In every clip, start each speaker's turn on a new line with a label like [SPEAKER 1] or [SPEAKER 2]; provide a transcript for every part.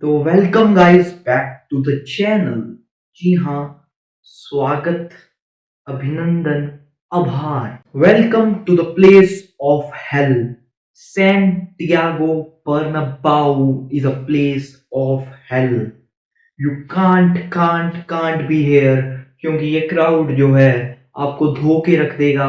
[SPEAKER 1] तो welcome guys back to the channel. जी हाँ, स्वागत, अभिनंदन, आभार। Welcome to the place of hell. Santiago Bernabeu is a place of hell. You can't be here, क्योंकि ये क्राउड जो है आपको धोके रख देगा।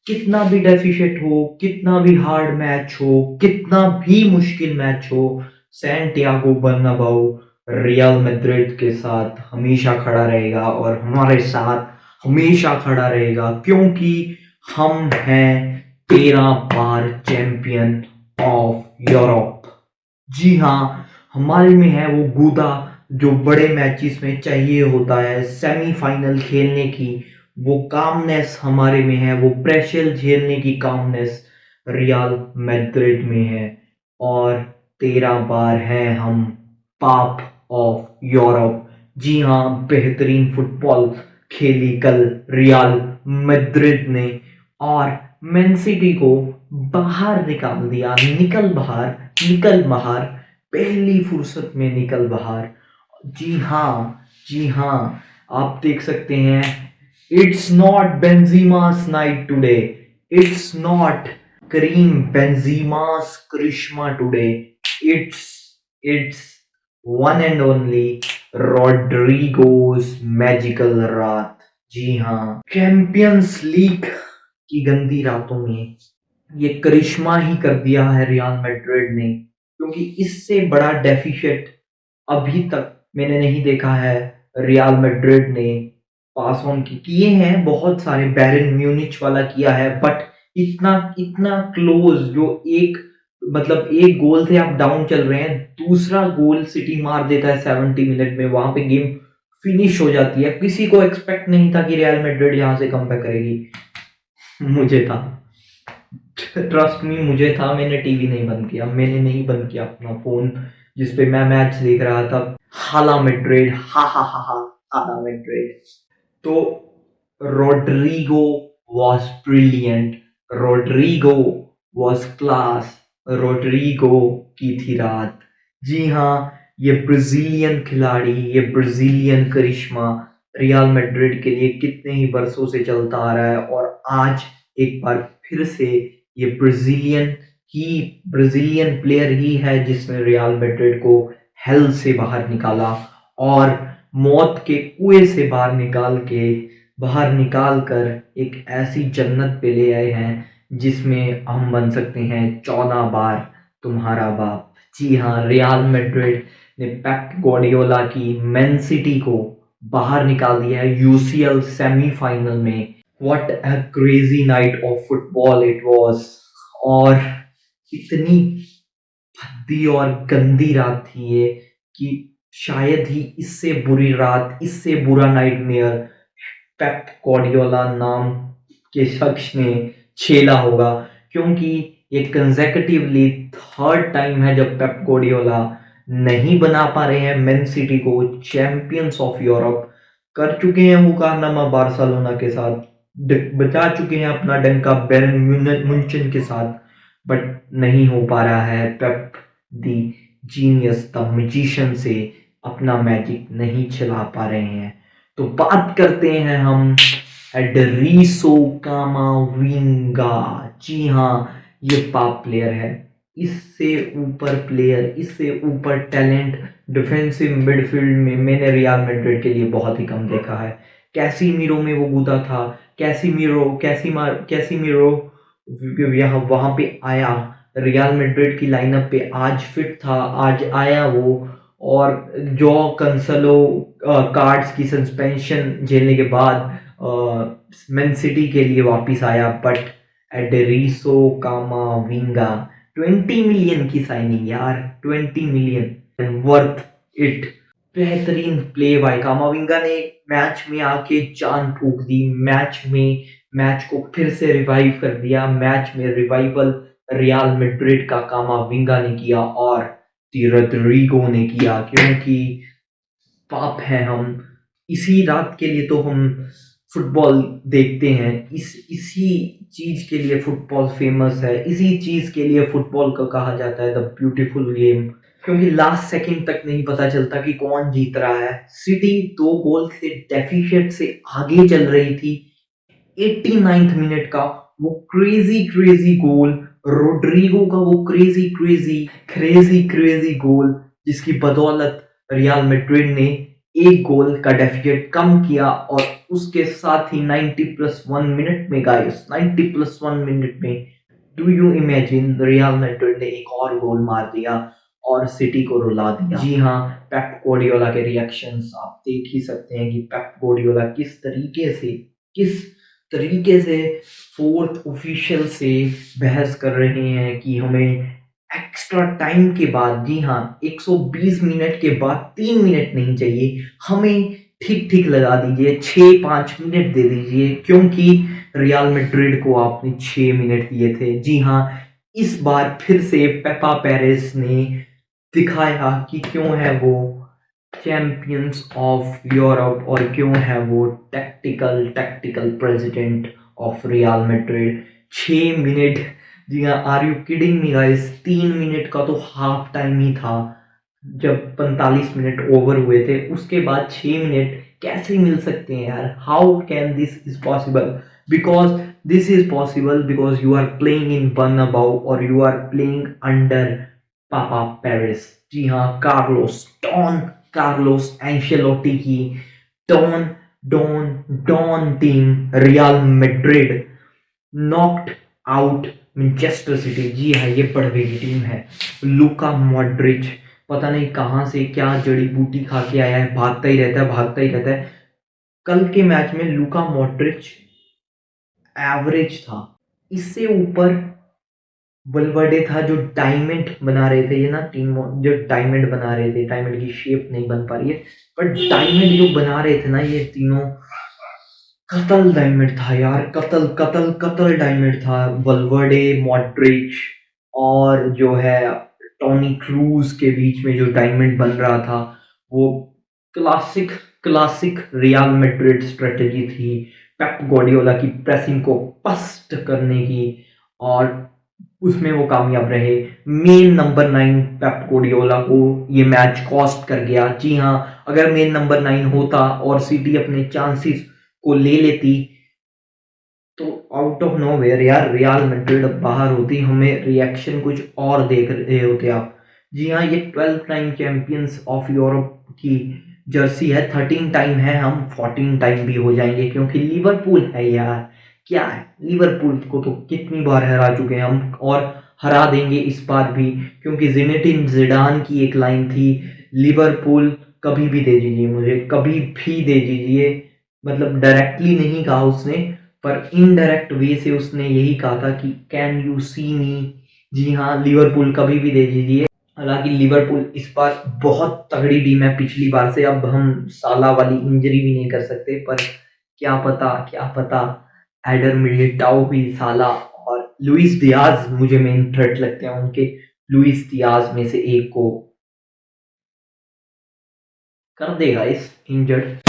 [SPEAKER 1] कितना भी डेफिशिएंट हो, कितना भी हार्ड मैच हो, कितना भी मुश्किल मैच हो, सैंटियागो बर्नाबाउ रियल मैड्रिड के साथ हमेशा खड़ा रहेगा और हमारे साथ हमेशा खड़ा रहेगा, क्योंकि हम हैं 13 बार चैंपियन ऑफ यूरोप। जी हाँ, हमारे में है वो गूदा जो बड़े मैचेस में चाहिए होता है, सेमीफाइनल खेलने की वो कामनेस हमारे में है, वो प्रेशर झेलने की कामनेस रियल मैड्रिड में है। और 13 बार हैं हम पाप ऑफ यूरोप। जी हाँ, बेहतरीन फुटबॉल खेली कल रियल मैड्रिड ने और मैन सिटी को बाहर निकाल दिया। निकल बाहर, पहली फुर्सत में निकल बाहर। जी हाँ, जी हाँ, आप देख सकते हैं। It's not Benzema's night today, it's not Karim Benzema's charisma today, it's it's one and only Rodrygo's magical रात। जी हाँ, चैंपियंस लीग की गंदी रातों में ये करिश्मा ही कर दिया है रियल मैड्रिड ने, क्योंकि इससे बड़ा डेफिशिएट अभी तक मैंने नहीं देखा है। रियल मैड्रिड ने पास ऑन किए हैं बहुत सारे, बैरन म्यूनिच वाला किया है, बट इतना इतना क्लोज जो एक मतलब एक गोल से आप डाउन चल रहे हैं, दूसरा गोल सिटी मार देता है 70 मिनट में, वहां पे गेम फिनिश हो जाती है। किसी को एक्सपेक्ट नहीं था कि रियल मैड्रिड यहां से कमबैक करेगी। मुझे था, ट्रस्ट मी, मुझे था। मैंने टीवी नहीं बंद किया, मैंने नहीं बंद किया अपना फोन जिसपे मैं मैच देख रहा था। हाला मैड्रिड, हा हाला मैड्रिड। तो Rodrigo was brilliant, Rodrigo was class, Rodrigo की थी रात। जी हाँ, ये ब्राजीलियन खिलाड़ी, ये ब्राजीलियन करिश्मा रियल मैड्रिड के लिए कितने ही बरसों से चलता आ रहा है, और आज एक बार फिर से ये ब्राजीलियन प्लेयर ही है जिसने रियल मैड्रिड को हेल से बाहर निकाला और मौत के कुएं से बाहर निकाल कर एक ऐसी जन्नत पे ले आए हैं जिसमें हम बन सकते हैं 14 बार तुम्हारा बाप। जी हाँ, रियल मैड्रिड ने पेप गार्डियोला की मैन सिटी को बाहर निकाल दिया है यूसीएल सेमीफाइनल में। What a crazy night of football it was. और इतनी भद्दी और गंदी रात थी ये कि शायद ही इससे बुरी रात, इससे बुरा नाइटमेयर पेप गार्डियोला नाम के शख्स ने झेला होगा, क्योंकि ये कंसेक्यूटिवली थर्ड टाइम है जब पेप गार्डियोला नहीं बना पा रहे हैं मैन सिटी को चैंपियंस ऑफ यूरोप। कर चुके हैं वो कारनामा बार्सिलोना के साथ, बचा चुके हैं अपना डंका बैरन म्यूनिच के साथ, बट नहीं हो पा रहा है। पेप दी जीनियस द मैजिशियन से अपना मैजिक नहीं चला पा रहे हैं। तो बात करते हैं हम एडरिसो कामाविंगा। जी हाँ, ये पाप प्लेयर है। इससे ऊपर टैलेंट डिफेंसिव मिडफील्ड में मैंने रियल मैड्रिड के लिए बहुत ही कम देखा है। कैसीमीरो में वो कूदा था, कैसीमीरो यहाँ वहां पे आया रियल मैड्रिड की लाइनअप पे, आज फिट था, आज आया वो। और जो कंसलो कार्ड्स की सस्पेंशन झेलने के बाद मैन सिटी के लिए वापस आया, बट एडरिसो कामाविंगा 20 मिलियन की साइनिंग यार, 20 मिलियन वर्थ इट। बेहतरीन प्ले भाई, कामाविंगा ने मैच में आके जान फूक दी, मैच को फिर से रिवाइव कर दिया। मैच में रिवाइवल रियल मैड्रिड का कामाविंगा ने किया और रोड्रिगो ने किया, क्योंकि पाप हैं हम। इसी रात के लिए तो हम फुटबॉल देखते हैं, इसी चीज के लिए फुटबॉल फेमस है, इसी चीज के लिए फुटबॉल को कहा जाता है द ब्यूटीफुल गेम। क्योंकि लास्ट सेकंड तक नहीं पता चलता कि कौन जीत रहा है। सिटी 2 गोल से डेफिशिएट से आगे चल रही थी। 89th मिनट का वो क्रेजी क्रेजी गोल, रोड्रिगो का वो क्रेजी क्रेजी क्रेजी क्रेजी गोल, जिसकी बदौलत रियल मैड्रिड ने 1 गोल का डेफिसिट कम किया और उसके साथ ही 90+1 मिनट में गाइस, 90+1 मिनट में do you imagine real Madrid ने एक और गोल मार दिया और सिटी को रुला दिया। जी हाँ, पेप गार्डियोला के रिएक्शंस आप देख ही सकते हैं कि पेप गार्डियोला किस तरीके से फोर्थ ऑफिशियल से बहस कर रहे हैं कि हमें एक्स्ट्रा टाइम के बाद, जी हाँ, 120 मिनट के बाद 3 मिनट नहीं चाहिए, हमें ठीक ठीक लगा दीजिए, 6-5 मिनट दे दीजिए, क्योंकि रियल मैड्रिड को आपने 6 मिनट दिए थे। जी हाँ, इस बार फिर से पेपा पेरेस ने दिखाया कि क्यों है वो चैंपियंस ऑफ यूरोप और क्यों है वो tactical tactical president of Real Madrid. 6 minute, जी हाँ, are you kidding me guys? 3 minute का तो हाफ टाइम ही था जब 45 मिनट ओवर हुए थे, उसके बाद 6 मिनट कैसे मिल सकते हैं यार? How can this is possible? Because this is possible because you are playing in Bernabeu और you are playing under papa Perez. जी हाँ, कार्लोस एंशेलोटी की don don don team Real Madrid knocked out Manchester City. जी हाँ, ये बड़े की team है। लूका मॉड्रिच पता नहीं कहाँ से क्या जड़ी बूटी खा के आया है, भागता ही रहता है, भागता ही रहता है। कल के मैच में लूका मॉड्रिच एवरेज था, इससे ऊपर वल्वर्डे था जो डायमंड बना रहे थे, ये ना टीम जो डायमंड बना रहे थे, डायमंड की शेप नहीं बन पा रही है, पर डायमंड जो बना रहे थे ना ये तीनों, कतल डायमंड था यार, कतल कतल कतल डायमंड था। वल्वर्डे, मॉड्रिच और जो है टोनी क्रूज के बीच में जो डायमंड बन रहा था, वो classic classic real Madrid strategy थी पेप गार्डियोला की, प्रेसिंग को पस्ट करने की, और उसमें वो कामयाब रहे। मेन नंबर 9 पेप गार्डियोला को ये मैच कॉस्ट कर गया। जी हाँ, अगर मेन नंबर 9 होता और सिटी अपने चांसेस को ले लेती तो आउट ऑफ नोवेयर यार रियल मैड्रिड अब बाहर होती, हमें रिएक्शन कुछ और देख रहे होते आप। जी हाँ, ये 12th time champions of Europe की जर्सी है, 13 टाइम है, हम 14 टाइम भी हो जाएंगे क्योंकि लिवरपूल है यार। क्या है, लिवरपूल को तो कितनी बार हरा चुके हैं हम और हरा देंगे इस बार भी, क्योंकि जिनेटिन जिडान की एक लाइन थी, लिवरपूल कभी भी दे दीजिए मुझे, कभी भी दे दीजिए। मतलब डायरेक्टली नहीं कहा उसने, पर इनडायरेक्ट वे से उसने यही कहा था कि कैन यू सी मी। जी हाँ, लिवरपूल कभी भी दे दीजिए। हालांकि लिवरपूल इस बार बहुत तगड़ी टीम है पिछली बार से, अब हम साला वाली इंजरी भी नहीं कर सकते, पर क्या पता एडर मिलिटाओ भी साला और लुइस डियाज मुझे मेन थ्रेट लगते हैं उनके, लुइस डियाज में से एक को कर देगा इस injured.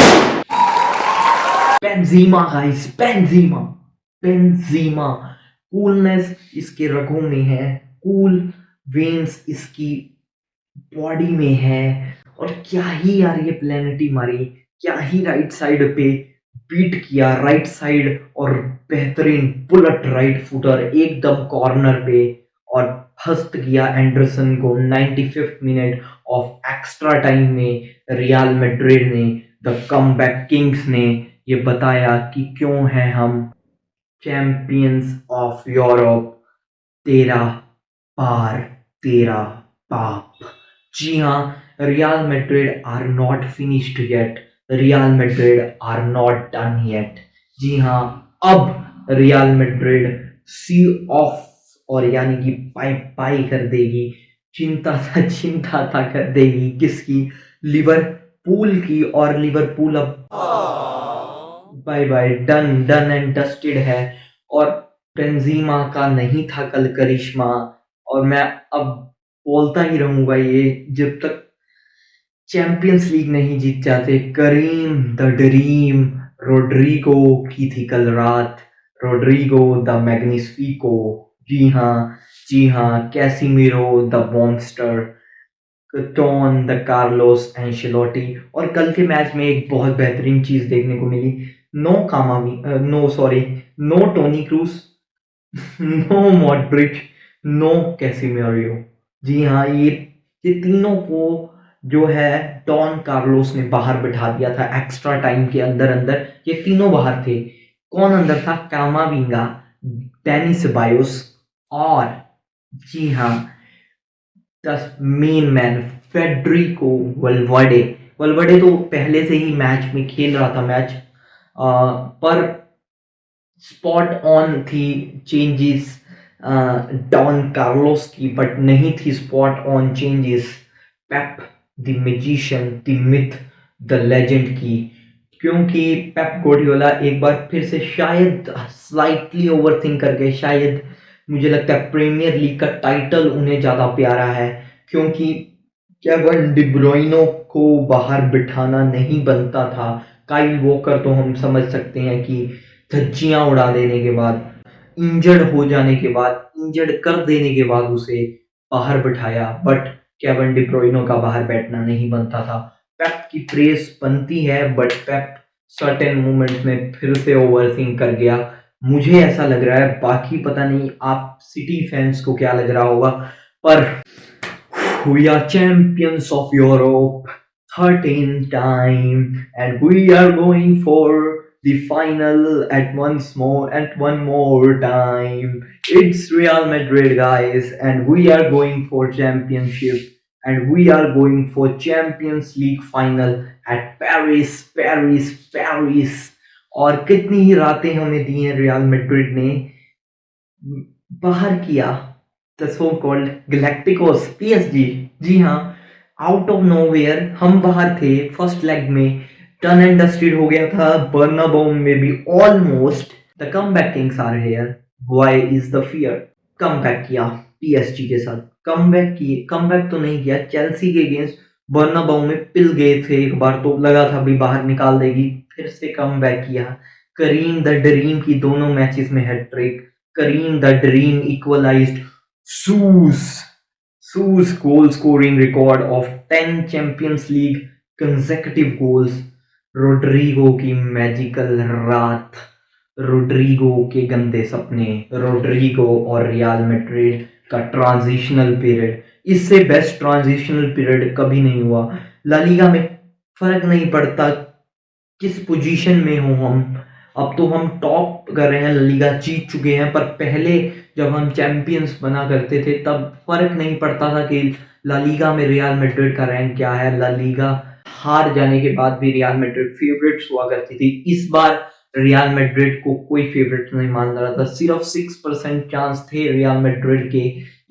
[SPEAKER 1] Benzema guys, Benzema Benzema coolness इसके रगों में है, कूल वेन्स इसकी बॉडी में है, और क्या ही यार ये प्लेनेटी मारी, क्या ही राइट साइड पे बीट किया, राइट साइड, और बेहतरीन बुलेट राइट फुटर एकदम कॉर्नर पे, और हस्त किया एंडरसन को 95th minute of extra time में। रियल मैड्रिड ने, द कमबैक किंग्स ने ये बताया कि क्यों हैं हम चैंपियंस ऑफ यूरोप, तेरा पार तेरा पाप। जी हाँ, Real Madrid are not finished yet, Real Madrid are not done yet. जी हाँ, अब रियल मैड्रिड सी ऑफ, और यानी कि बाय बाय कर देगी, चिंता था कर देगी किसकी? लिवरपूल की, और लिवरपूल अब bye bye, done done and dusted है। और बेंजीमा का नहीं था कल करिश्मा, और मैं अब बोलता ही रहूंगा ये जब तक चैंपियंस लीग नहीं जीत जाते। करीम द ड्रीम रोड्रिगो की थी कल रात, रोड्रिगो द मैग्निफिको। जी हाँ, जी हाँ, Casemiro the monster, Toni, the Carlos Ancelotti. और कल के मैच में एक बहुत बेहतरीन चीज देखने को मिली। No sorry, no Toni Kroos, no Modric, no Casemiro. जी हाँ, ये तीनों को जो है डॉन कार्लोस ने बाहर बिठा दिया था एक्स्ट्रा टाइम के अंदर अंदर। ये तीनों बाहर थे। कौन अंदर था? कामाविंगा, डेनी सेबायोस और जी हाँ, द मेन मैन फेडरिको वल्वर्डे। वल्वर्डे तो पहले से ही मैच में खेल रहा था मैच, पर स्पॉट ऑन थी चेंजेस डॉन कार्लोस की, बट नहीं थी spot on changes Pep the magician, the myth, the legend की। क्योंकि पेप गार्डियोला एक बार फिर से शायद स्लाइटली ओवरथिंक करके, शायद मुझे लगता है प्रीमियर लीग का टाइटल उन्हें ज़्यादा प्यारा है। क्योंकि केविन डी ब्रुइनो को बाहर बिठाना नहीं बनता था। काइल वॉकर तो हम समझ सकते हैं कि धज्जियां उड़ा देने के बाद, इंजर्ड हो जाने के बाद, इंजर्ड कर देने के बाद उसे बाहर बिठाया, बट केविन डी ब्रुइनो का बाहर बैठना नहीं बनता था। पेप की प्रेस बनती है, बट पेप सर्टेन मोमेंट्स में फिर से ओवरथिंक कर गया। मुझे ऐसा लग रहा है, बाकी पता नहीं आप सिटी फैंस को क्या लग रहा होगा, पर we are champions of Europe 13 time, and we are going for the final at once more and one more time. It's Real Madrid, guys, and we are going for championship, and we are going for Champions League final at Paris, Paris, Paris। और कितनी ही रातें हमें दी हैं real Madrid ने, बाहर किया the so called Galacticos PSG. जी हाँ, आउट ऑफ नोवेयर हम बाहर थे फर्स्ट लेग में। टर्न एंड डस्टेड हो गया था बर्नाबाउ में भी almost. The comeback kings are here, why is the fear. Comeback किया पीएसजी के साथ, कमबैक तो नहीं किया, चेल्सी के अगेंस्ट बर्नाबाउ में पिल गए थे एक बार, तो लगा था भी बाहर निकाल देगी, फिर से कमबैक किया। करीम द ड्रीम की दोनों मैचेस में hat trick. Kareem the Dream equalized Su's goal scoring record of 10 Champions League consecutive goals। Rodrigo की मैजिकल रात, रोड्रिगो के गंदे सपने, रोड्रिगो और रियल मैड्रिड का ट्रांजिशनल पीरियड, इससे बेस्ट ट्रांजिशनल पीरियड कभी नहीं हुआ। ला लीगा में फर्क नहीं पड़ता किस पोजीशन में हो हम, अब तो हम टॉप कर रहे हैं, ला लीगा जीत चुके हैं, पर पहले जब हम चैंपियंस बना करते थे तब फर्क नहीं पड़ता था कि ला लीगा में रियल मैड्रिड का रैंक क्या है। ला लीगा हार जाने के बाद भी रियल मैड्रिड फेवरेट्स हुआ करती थी। इस बार रियल मैड्रिड को कोई फेवरेट नहीं मान रहा था, सिर्फ 6% चांस थे रियल मैड्रिड के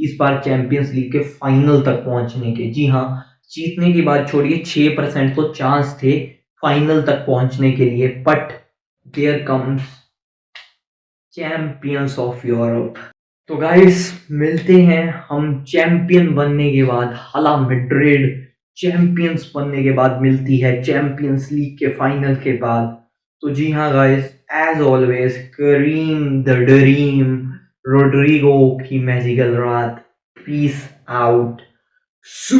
[SPEAKER 1] इस बार चैंपियंस लीग के फाइनल तक पहुंचने के। जी हाँ, जीतने की बात छोड़िए, 6% तो चांस थे फाइनल तक पहुंचने के लिए, but there comes champions of Europe. तो गाइस, मिलते हैं हम चैंपियन बनने के बाद। हाला मैड्रिड चैंपियंस बनने के बाद मिलती है चैंपियंस लीग के फाइनल के बाद। तो जी हाँ guys, as always Karim the dream, Rodrygo की मैजिकल रात। Peace out. सू